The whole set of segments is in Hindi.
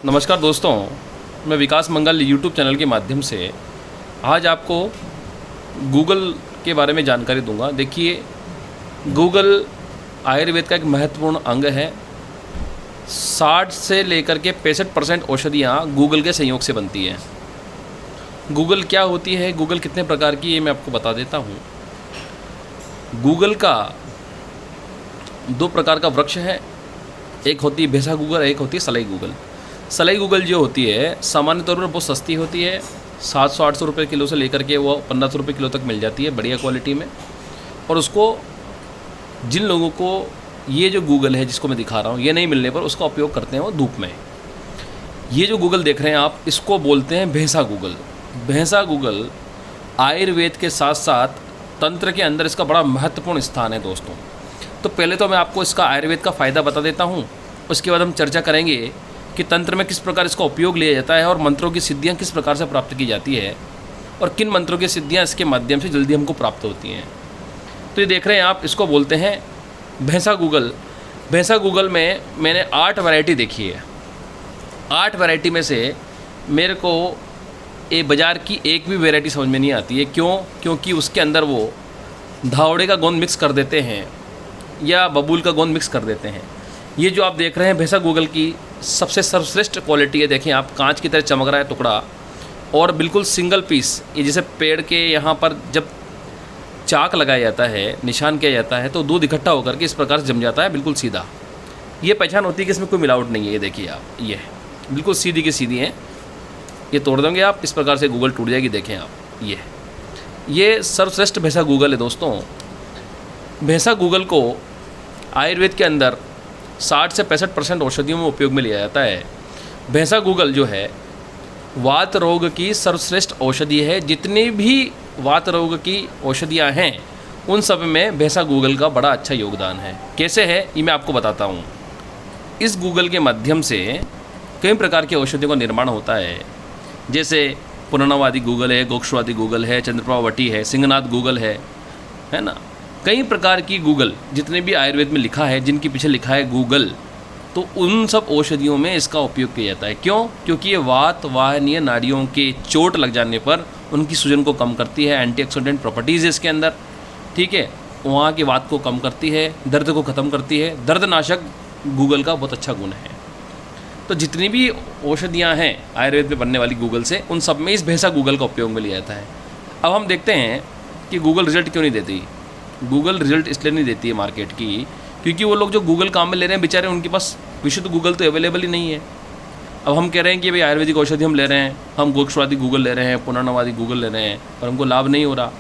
नमस्कार दोस्तों, मैं विकास मंगल यूट्यूब चैनल के माध्यम से आज आपको गूगल के बारे में जानकारी दूंगा। देखिए, गूगल आयुर्वेद का एक महत्वपूर्ण अंग है। 60 से लेकर के 65% औषधियाँ गूगल के संयोग से बनती हैं। गूगल क्या होती है, गूगल कितने प्रकार की, ये मैं आपको बता देता हूँ। गूगल का 2 प्रकार का वृक्ष है, एक होती है भैंसा गूगल, एक होती है सलाई गूगल। सलाई गूगल जो होती है सामान्य तौर पर बहुत सस्ती होती है, 700-800 रुपये किलो से लेकर के वो 1500 रुपये किलो तक मिल जाती है बढ़िया क्वालिटी में। और उसको जिन लोगों को ये जो गूगल है जिसको मैं दिखा रहा हूँ ये नहीं मिलने पर उसका उपयोग करते हैं वो धूप में। ये जो गूगल देख रहे हैं आप, इसको बोलते हैं भैंसा गूगल। भैंसा गूगल आयुर्वेद के साथ साथ तंत्र के अंदर इसका बड़ा महत्वपूर्ण स्थान है दोस्तों। तो पहले तो मैं आपको इसका आयुर्वेद का फ़ायदा बता देता हूँ, उसके बाद हम चर्चा करेंगे कि तंत्र में किस प्रकार इसका उपयोग लिया जाता है और मंत्रों की सिद्धियाँ किस प्रकार से प्राप्त की जाती है और किन मंत्रों की सिद्धियाँ इसके माध्यम से जल्दी हमको प्राप्त होती हैं। तो ये देख रहे हैं आप, इसको बोलते हैं भैंसा गूगल। भैंसा गूगल में मैंने 8 वैरायटी देखी है। 8 वैरायटी में से मेरे को ये बाज़ार की एक भी वैरायटी समझ में नहीं आती है। क्यों? क्योंकि उसके अंदर वो धावड़े का गोंद मिक्स कर देते हैं या बबूल का गोंद मिक्स कर देते हैं। ये जो आप देख रहे हैं भैंसा गूगल की सबसे सर्वश्रेष्ठ क्वालिटी है। देखें आप, कांच की तरह चमक रहा है टुकड़ा और बिल्कुल सिंगल पीस। ये जैसे पेड़ के यहाँ पर जब चाक लगाया जाता है, निशान किया जाता है, तो दूध इकट्ठा होकर के इस प्रकार से जम जाता है बिल्कुल सीधा। ये पहचान होती है कि इसमें कोई मिलावट नहीं है। ये देखिए आप, ये बिल्कुल सीधी की सीधी हैं। ये तोड़ देंगे आप, इस प्रकार से गूगल टूट जाएगी। देखें आप, ये सर्वश्रेष्ठ भैंसा गूगल है दोस्तों। भैंसा गूगल को आयुर्वेद के अंदर 60 से 65% औषधियों में उपयोग में लिया जाता है। भैंसा गूगल जो है वात रोग की सर्वश्रेष्ठ औषधि है। जितनी भी वात रोग की औषधियाँ हैं उन सब में भैंसा गूगल का बड़ा अच्छा योगदान है। कैसे है ये मैं आपको बताता हूँ। इस गूगल के माध्यम से कई प्रकार की औषधियों का निर्माण होता है, जैसे पुनर्नवादी गूगल है, गोक्षवादी गूगल है, चंद्रप्रभावटी है, सिंहनाथ गूगल है ना। कई प्रकार की गूगल जितने भी आयुर्वेद में लिखा है, जिनके पीछे लिखा है गूगल, तो उन सब औषधियों में इसका उपयोग किया जाता है। क्यों? क्योंकि ये वात वाहिनीय नाड़ियों के चोट लग जाने पर उनकी सूजन को कम करती है। एंटीऑक्सीडेंट प्रॉपर्टीज़ है इसके अंदर, ठीक है। वहाँ की वात को कम करती है, दर्द को ख़त्म करती है। दर्दनाशक गूगल का बहुत अच्छा गुण है। तो जितनी भी औषधियाँ हैं आयुर्वेद में बनने वाली गूगल से, उन सब में इस भैंसा गूगल का उपयोग में लिया जाता है। अब हम देखते हैं कि गूगल रिजल्ट क्यों नहीं देती। गूगल रिजल्ट इसलिए नहीं देती है मार्केट की, क्योंकि वो लोग जो गूगल काम में ले रहे हैं बेचारे, उनके पास विशुद्ध गूगल तो अवेलेबल ही नहीं है। अब हम कह रहे हैं कि भाई आयुर्वेदिक औषधि हम ले रहे हैं, हम गोक्षवादी गूगल ले रहे हैं, पुनर्नवादी गूगल ले रहे हैं, और हमको लाभ नहीं हो रहा।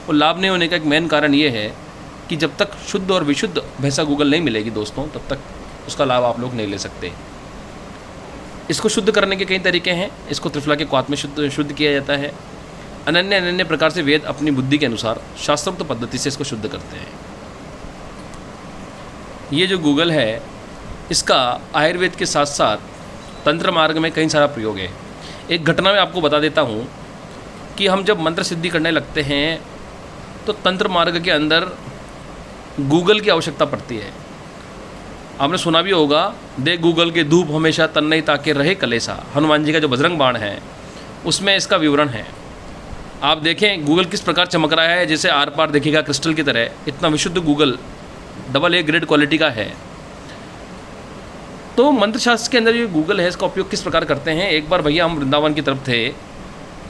और लाभ नहीं होने का एक मेन कारण ये है कि जब तक शुद्ध और विशुद्ध भैंसा गूगल नहीं मिलेगी दोस्तों, तब तक उसका लाभ आप लोग नहीं ले सकते। इसको शुद्ध करने के कई तरीके हैं। इसको त्रिफला के क्वाथ में शुद्ध किया जाता है। अनन्य प्रकार से वेद अपनी बुद्धि के अनुसार शास्त्रोक्त पद्धति से इसको शुद्ध करते हैं। ये जो गूगल है इसका आयुर्वेद के साथ साथ तंत्र मार्ग में कई सारा प्रयोग है। एक घटना मैं आपको बता देता हूँ कि हम जब मंत्र सिद्धि करने लगते हैं तो तंत्र मार्ग के अंदर गूगल की आवश्यकता पड़ती है। आपने सुना भी होगा, दे गूगल के धूप हमेशा तन्नई ताके रहे कलेसा। हनुमान जी का जो बजरंग बाण है उसमें इसका विवरण है। आप देखें गूगल किस प्रकार चमक रहा है, जैसे आर पार देखिएगा क्रिस्टल की तरह। इतना विशुद्ध गूगल AA ग्रेड क्वालिटी का है। तो मंत्रशास्त्र के अंदर जो गूगल है इसका उपयोग किस प्रकार करते हैं। एक बार भैया हम वृंदावन की तरफ थे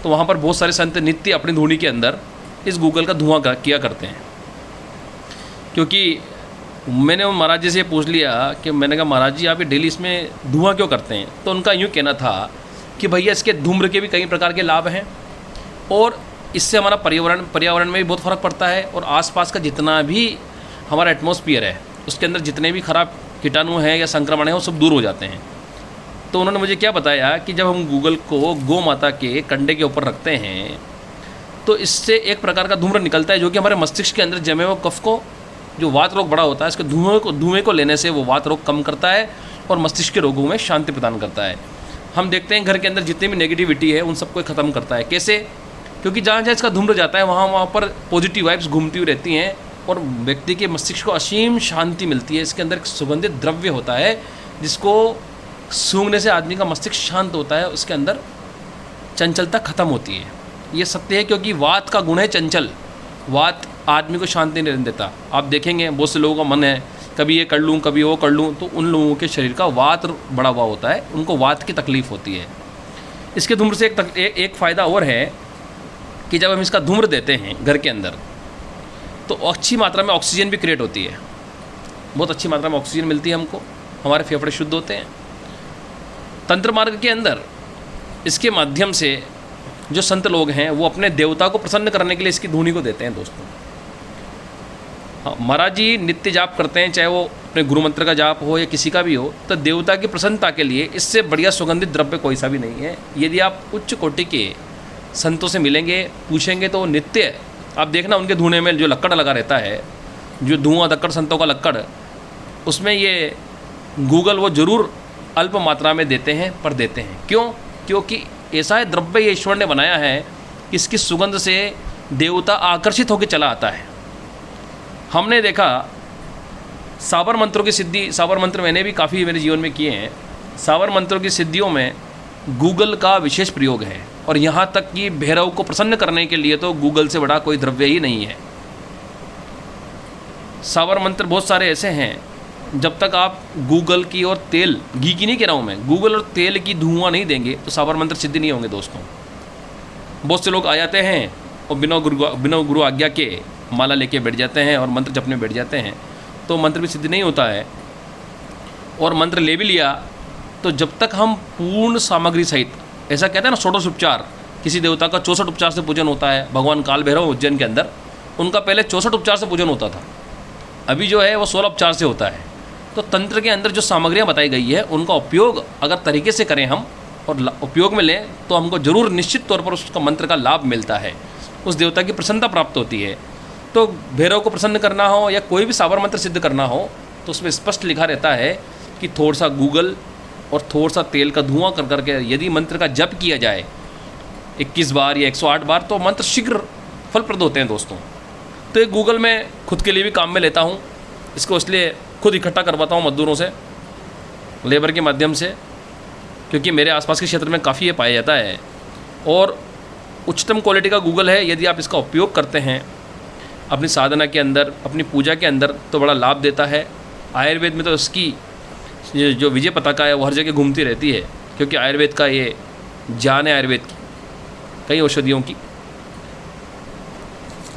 तो वहाँ पर बहुत सारे संत नित्य अपनी धूनी के अंदर इस गूगल का धुआं किया करते हैं। क्योंकि मैंने महाराज जी से पूछ लिया कि मैंने कहा महाराज जी आप ये डेली इसमें धुआं क्यों करते हैं, तो उनका यूँ कहना था कि भैया इसके धूम्र के भी कई प्रकार के लाभ हैं और इससे हमारा पर्यावरण में भी बहुत फ़र्क पड़ता है। और आसपास का जितना भी हमारा एटमॉस्फेयर है उसके अंदर जितने भी खराब कीटाणु हैं या संक्रमण हैं वो सब दूर हो जाते हैं। तो उन्होंने मुझे क्या बताया कि जब हम गूगल को गौ माता के कंडे के ऊपर रखते हैं तो इससे एक प्रकार का धूम्र निकलता है जो कि हमारे मस्तिष्क के अंदर जमे हुए कफ को, जो वात रोग बड़ा होता है, इसके धुएँ को लेने से वो वात रोग कम करता है और मस्तिष्क के रोगों में शांति प्रदान करता है। हम देखते हैं घर के अंदर जितनी भी नेगेटिविटी है उन सबको ख़त्म करता है। कैसे? क्योंकि जहाँ जहाँ इसका धूम्र जाता है वहाँ पर पॉजिटिव वाइब्स घूमती हुई रहती हैं और व्यक्ति के मस्तिष्क को असीम शांति मिलती है। इसके अंदर एक सुगंधित द्रव्य होता है जिसको सूंघने से आदमी का मस्तिष्क शांत होता है, उसके अंदर चंचलता खत्म होती है। ये सत्य है, क्योंकि वात का गुण है चंचल। वात आदमी को शांति नहीं रहने देता। आप देखेंगे बहुत से लोगों का मन है कभी ये कर लूँ कभी वो कर लूँ, तो उन लोगों के शरीर का वात बढ़ा हुआ होता है, उनको वात की तकलीफ़ होती है। इसके धूम्र से एक फ़ायदा और है कि जब हम इसका धूम्र देते हैं घर के अंदर, तो अच्छी मात्रा में ऑक्सीजन भी क्रिएट होती है। बहुत अच्छी मात्रा में ऑक्सीजन मिलती है हमको, हमारे फेफड़े शुद्ध होते हैं। तंत्र मार्ग के अंदर इसके माध्यम से जो संत लोग हैं वो अपने देवता को प्रसन्न करने के लिए इसकी धूनी को देते हैं दोस्तों। हाँ, महाराज जी नित्य जाप करते हैं, चाहे वो अपने गुरु मंत्र का जाप हो या किसी का भी हो, तो देवता की प्रसन्नता के लिए इससे बढ़िया सुगंधित द्रव्य कोई सा भी नहीं है। यदि आप उच्च कोटि के संतों से मिलेंगे, पूछेंगे, तो नित्य आप देखना उनके धुएं में जो लक्कड़ लगा रहता है, जो धुआं दक्कड़ संतों का लक्कड़, उसमें ये गूगल वो ज़रूर अल्प मात्रा में देते हैं, पर देते हैं। क्यों? क्योंकि ऐसा है द्रव्य ये ईश्वर ने बनाया है कि इसकी सुगंध से देवता आकर्षित होकर चला आता है। हमने देखा साबर मंत्रों की सिद्धि, साबर मंत्र मैंने भी काफ़ी मेरे जीवन में किए हैं। साबर मंत्रों की सिद्धियों में गूगल का विशेष प्रयोग है, और यहाँ तक कि भैरव को प्रसन्न करने के लिए तो गूगल से बड़ा कोई द्रव्य ही नहीं है। साबर मंत्र बहुत सारे ऐसे हैं, जब तक आप गूगल की और तेल, घी की नहीं कह रहा हूँ मैं, गूगल और तेल की धुआं नहीं देंगे तो साबर मंत्र सिद्धि नहीं होंगे दोस्तों। बहुत से लोग आ जाते हैं और बिना गुरु आज्ञा के माला लेके बैठ जाते हैं और मंत्र जपने बैठ जाते हैं, तो मंत्र भी सिद्धि नहीं होता है। और मंत्र ले भी लिया तो जब तक हम पूर्ण सामग्री सहित, ऐसा कहते हैं ना षोडशोपचार, किसी देवता का 64 उपचार से पूजन होता है। भगवान काल भैरव उज्जैन के अंदर, उनका पहले 64 उपचार से पूजन होता था, अभी जो है वो 16 उपचार से होता है। तो तंत्र के अंदर जो सामग्रियाँ बताई गई है उनका उपयोग अगर तरीके से करें हम और उपयोग में लें, तो हमको जरूर निश्चित तौर पर उसका मंत्र का लाभ मिलता है, उस देवता की प्रसन्नता प्राप्त होती है। तो भैरव को प्रसन्न करना हो या कोई भी साबर मंत्र सिद्ध करना हो, तो उसमें स्पष्ट लिखा रहता है कि थोड़ा सा गूगल और थोड़ा सा तेल का धुआं कर करके यदि मंत्र का जप किया जाए 21 बार या 108 बार, तो मंत्र शीघ्र फलप्रद होते हैं दोस्तों। तो ये गूगल मैं खुद के लिए भी काम में लेता हूँ, इसको इसलिए खुद इकट्ठा करवाता हूँ मजदूरों से, लेबर के माध्यम से, क्योंकि मेरे आसपास के क्षेत्र में काफ़ी ये पाया जाता है। और उच्चतम क्वालिटी का गूगल है, यदि आप इसका उपयोग करते हैं अपनी साधना के अंदर, अपनी पूजा के अंदर, तो बड़ा लाभ देता है। आयुर्वेद में तो इसकी जो विजय पताका है वो हर जगह घूमती रहती है, क्योंकि आयुर्वेद का ये जान है, आयुर्वेद की कई औषधियों की।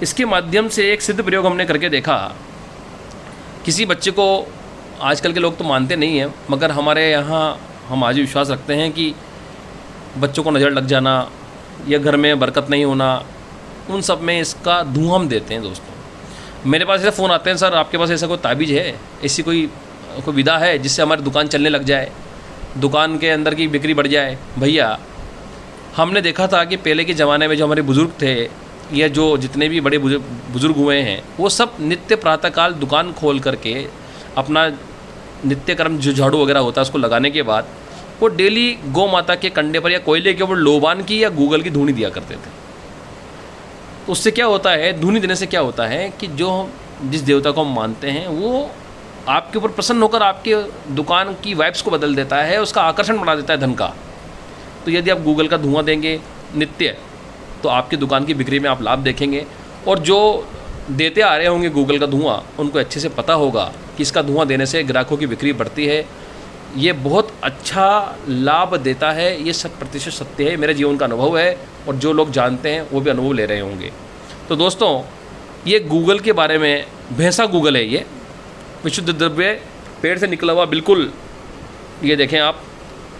इसके माध्यम से एक सिद्ध प्रयोग हमने करके देखा। किसी बच्चे को, आजकल के लोग तो मानते नहीं हैं, मगर हमारे यहाँ हम आज भी विश्वास रखते हैं कि बच्चों को नज़र लग जाना या घर में बरकत नहीं होना, उन सब में इसका धुआं हम देते हैं दोस्तों। मेरे पास ऐसे फ़ोन आते हैं, सर आपके पास ऐसा कोई ताबीज़ है, ऐसी कोई विधा है जिससे हमारी दुकान चलने लग जाए, दुकान के अंदर की बिक्री बढ़ जाए। भैया, हमने देखा था कि पहले के ज़माने में जो हमारे बुज़ुर्ग थे या जो जितने भी बड़े बुज़ुर्ग हुए हैं, वो सब नित्य प्रातःकाल दुकान खोल करके अपना नित्य कर्म जो झाड़ू वगैरह होता है उसको लगाने के बाद वो डेली गौ माता के कंडे पर या कोयले के ऊपर लोबान की या गूगल की धूनी दिया करते थे। उससे क्या होता है, धूनी देने से क्या होता है कि जो जिस देवता को हम मानते हैं वो आपके ऊपर प्रसन्न होकर आपके दुकान की वाइब्स को बदल देता है, उसका आकर्षण बढ़ा देता है धन का। तो यदि आप गूगल का धुआं देंगे नित्य, तो आपकी दुकान की बिक्री में आप लाभ देखेंगे। और जो देते आ रहे होंगे गूगल का धुआं, उनको अच्छे से पता होगा कि इसका धुआं देने से ग्राहकों की बिक्री बढ़ती है, ये बहुत अच्छा लाभ देता है। ये 100% सत्य है, मेरे जीवन का अनुभव है, और जो लोग जानते हैं वो भी अनुभव ले रहे होंगे। तो दोस्तों, ये गूगल के बारे में, भैंसा गूगल है, ये विशुद्ध द्रव्य पेड़ से निकला हुआ, बिल्कुल ये देखें आप,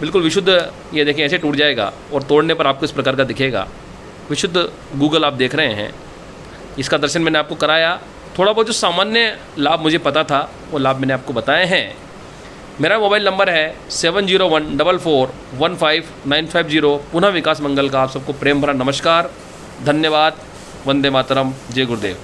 बिल्कुल विशुद्ध, ये देखें ऐसे टूट जाएगा और तोड़ने पर आपको इस प्रकार का दिखेगा। विशुद्ध गूगल आप देख रहे हैं, इसका दर्शन मैंने आपको कराया। थोड़ा बहुत जो सामान्य लाभ मुझे पता था वो लाभ मैंने आपको बताए हैं। मेरा मोबाइल नंबर है 7014415950। पुनः विकास मंगल का आप सबको प्रेम भरा नमस्कार, धन्यवाद, वंदे मातरम, जय गुरुदेव।